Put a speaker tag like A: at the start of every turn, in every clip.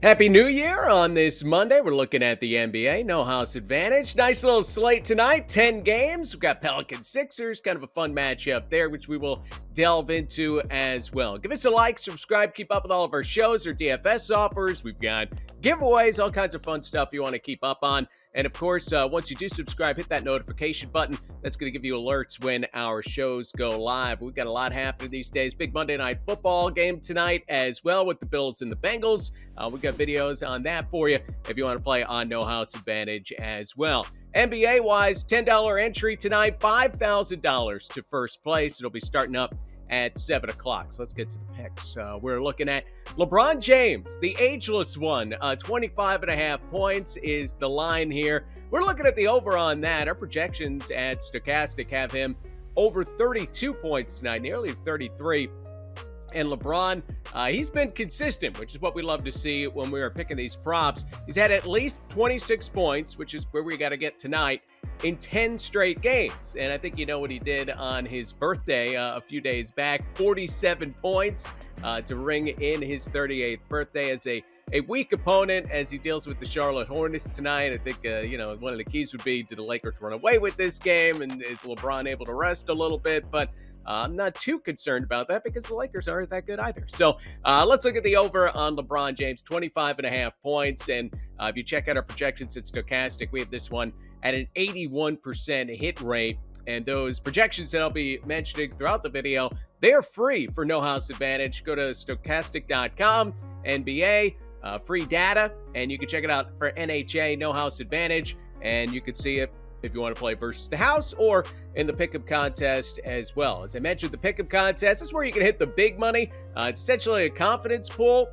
A: Happy New Year on this Monday. We're looking at the NBA. No house advantage. Nice little slate tonight. 10 games. We've got Pelicans Sixers. Kind of a fun matchup there, which we will delve into as well. Give us a like, subscribe, keep up with all of our shows, our DFS offers. We've got giveaways, all kinds of fun stuff you want to keep up on. And of course, once you do subscribe, hit that notification button. That's going to give you alerts when our shows go live. We've got a lot happening these days. Big Monday Night Football game tonight as well with the Bills and the Bengals. We've got videos on that for you if you want to play on No House Advantage as well. NBA-wise, $10 entry tonight, $5,000 to first place. It'll be starting up at 7 o'clock. So let's get to the picks. We're looking at LeBron James, the ageless one. 25.5 points is the line here. We're looking at the over on that. Our projections at Stokastic have him over 32 points tonight, nearly 33. And LeBron, he's been consistent, which is what we love to see when we are picking these props. He's had at least 26 points, which is where we got to get tonight, in 10 straight games. And I think you know what he did on his birthday a few days back, 47 points to ring in his 38th birthday as a weak opponent as he deals with the Charlotte Hornets tonight. I think, one of the keys would be, do the Lakers run away with this game? And is LeBron able to rest a little bit? But I'm not too concerned about that because the Lakers aren't that good either. So let's look at the over on LeBron James, 25.5 points. And if you check out our projections at Stokastic, we have this one at an 81% hit rate. And those projections that I'll be mentioning throughout the video, they're free for No House Advantage. Go to stokastic.com, NBA, free data, and you can check it out for NHA, No House Advantage. And you can see it if you want to play versus the house or in the pick'em contest as well. As I mentioned, the pick'em contest is where you can hit the big money. It's essentially a confidence pool,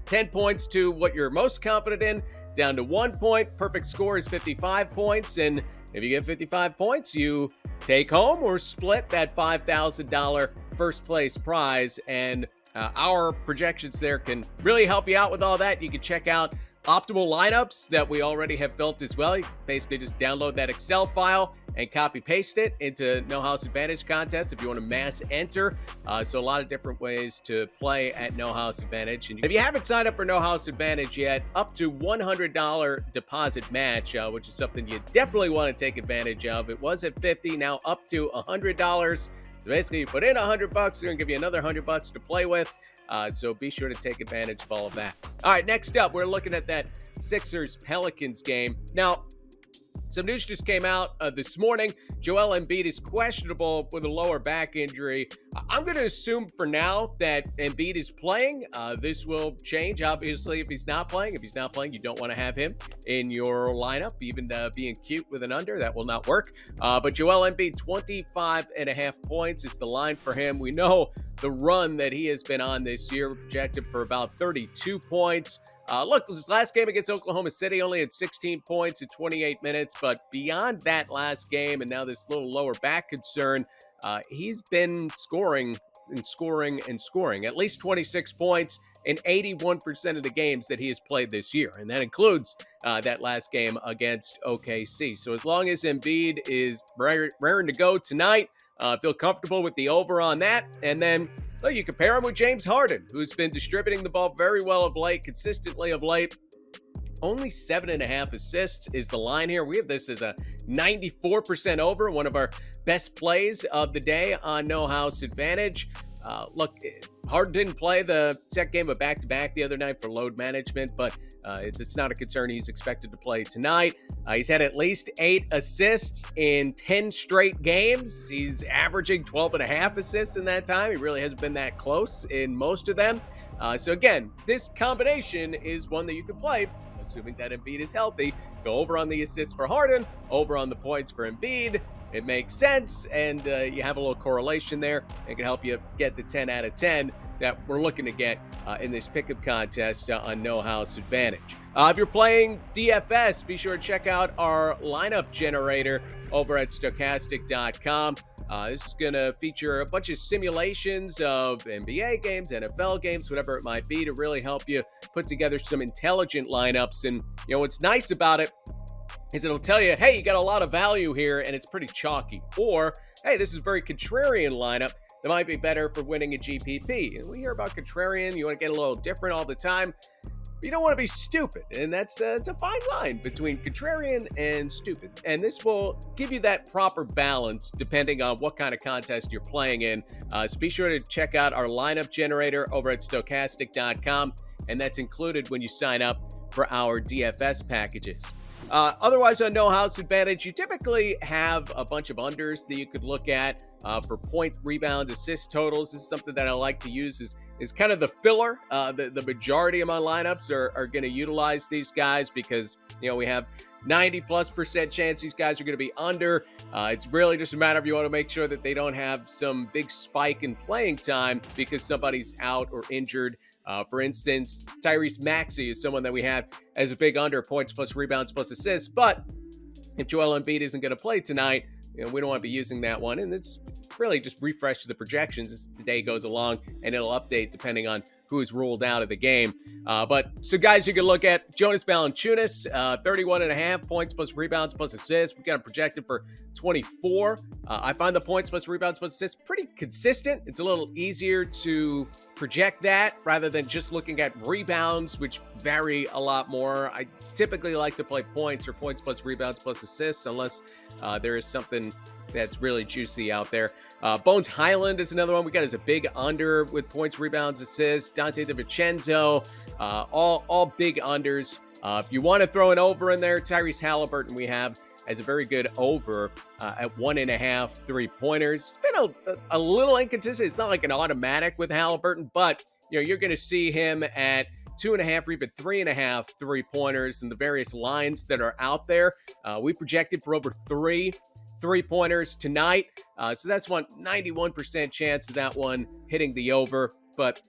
A: 10 points to what you're most confident in, down to 1 point. Perfect score is 55 points. And if you get 55 points, you take home or split that $5,000 first place prize. And our projections there can really help you out with all that. You can check out optimal lineups that we already have built as well. You basically just download that Excel file and copy paste it into No House Advantage contest if you want to mass enter. So a lot of different ways to play at No House Advantage. And if you haven't signed up for No House Advantage yet, up to $100 deposit match, which is something you definitely want to take advantage of. It was at $50, now up to $100. So basically you put in $100, they're going to give you another $100 to play with. So be sure to take advantage of all of that. All right, next up, we're looking at that Sixers-Pelicans game. Now, some news just came out this morning. Joel Embiid is questionable with a lower back injury. I'm going to assume for now that Embiid is playing. This will change, obviously, if he's not playing. If he's not playing, you don't want to have him in your lineup. Even being cute with an under, that will not work. But Joel Embiid, 25.5 points is the line for him. We know the run that he has been on this year, projected for about 32 points. Look, this last game against Oklahoma City only had 16 points in 28 minutes, but beyond that last game and now this little lower back concern, he's been scoring and scoring and scoring. At least 26 points in 81% of the games that he has played this year, and that includes that last game against OKC. So as long as Embiid is raring to go tonight, feel comfortable with the over on that, and then you compare him with James Harden, who's been distributing the ball very well of late, consistently of late. Only 7.5 assists is the line here. We have this as a 94% over, one of our best plays of the day on No House Advantage. Look, Harden didn't play the second game of back-to-back the other night for load management, but it's not a concern. He's expected to play tonight. He's had at least 8 assists in 10 straight games. He's averaging 12.5 assists in that time. He really hasn't been that close in most of them. So again, this combination is one that you can play, assuming that Embiid is healthy. Go over on the assists for Harden, over on the points for Embiid. It makes sense, and you have a little correlation there. It can help you get the 10 out of 10 that we're looking to get in this pickup contest on No House Advantage. If you're playing DFS, be sure to check out our lineup generator over at stokastic.com. This is going to feature a bunch of simulations of NBA games, NFL games, whatever it might be, to really help you put together some intelligent lineups. And, what's nice about it is it'll tell you, hey, you got a lot of value here and it's pretty chalky. Or, hey, this is a very contrarian lineup that might be better for winning a GPP. And we hear about contrarian, you want to get a little different all the time. you don't want to be stupid. And that's it's a fine line between contrarian and stupid. And this will give you that proper balance depending on what kind of contest you're playing in. So be sure to check out our lineup generator over at Stokastic.com. And that's included when you sign up for our DFS packages. Otherwise, on No House Advantage, you typically have a bunch of unders that you could look at for point, rebounds, assist totals. This is something that I like to use is kind of the filler. The majority of my lineups are going to utilize these guys because, we have 90+% chance these guys are going to be under. It's really just a matter of you want to make sure that they don't have some big spike in playing time because somebody's out or injured. For instance, Tyrese Maxey is someone that we have as a big under, points plus rebounds plus assists. But if Joel Embiid isn't going to play tonight, we don't want to be using that one. And it's really just refresh the projections as the day goes along, and it'll update depending on who's ruled out of the game. But so guys, you can look at Jonas Valanciunas, 31.5 points plus rebounds plus assists. We got him projected for 24. I find the points plus rebounds plus assists pretty consistent. It's a little easier to project that rather than just looking at rebounds, which vary a lot more. I typically like to play points or points plus rebounds plus assists unless there is something that's really juicy out there. Bones Highland is another one we got as a big under with points, rebounds, assists. Dante DiVincenzo, all big unders. If you want to throw an over in there, Tyrese Halliburton we have as a very good over at 1.5 3-pointers. It's been a little inconsistent. It's not like an automatic with Halliburton, but you're going to see him at 2.5 or even 3.5 3-pointers in the various lines that are out there. We projected for over 3-pointers tonight. So that's 91% chance of that one hitting the over. But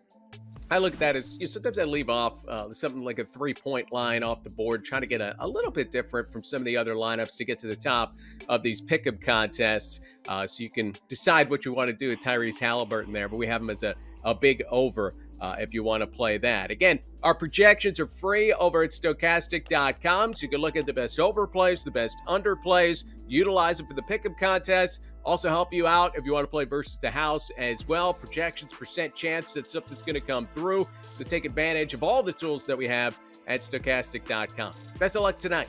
A: I look at that as sometimes I leave off something like a 3-point line off the board, trying to get a little bit different from some of the other lineups to get to the top of these pick'em contests. So you can decide what you want to do with Tyrese Halliburton there, but we have him as a big over if you want to play that. Again, our projections are free over at Stokastic.com, so you can look at the best overplays, the best underplays, utilize them for the pick'em contest. Also help you out if you want to play versus the house as well. Projections, percent chance that something's going to come through. So take advantage of all the tools that we have at Stokastic.com. Best of luck tonight.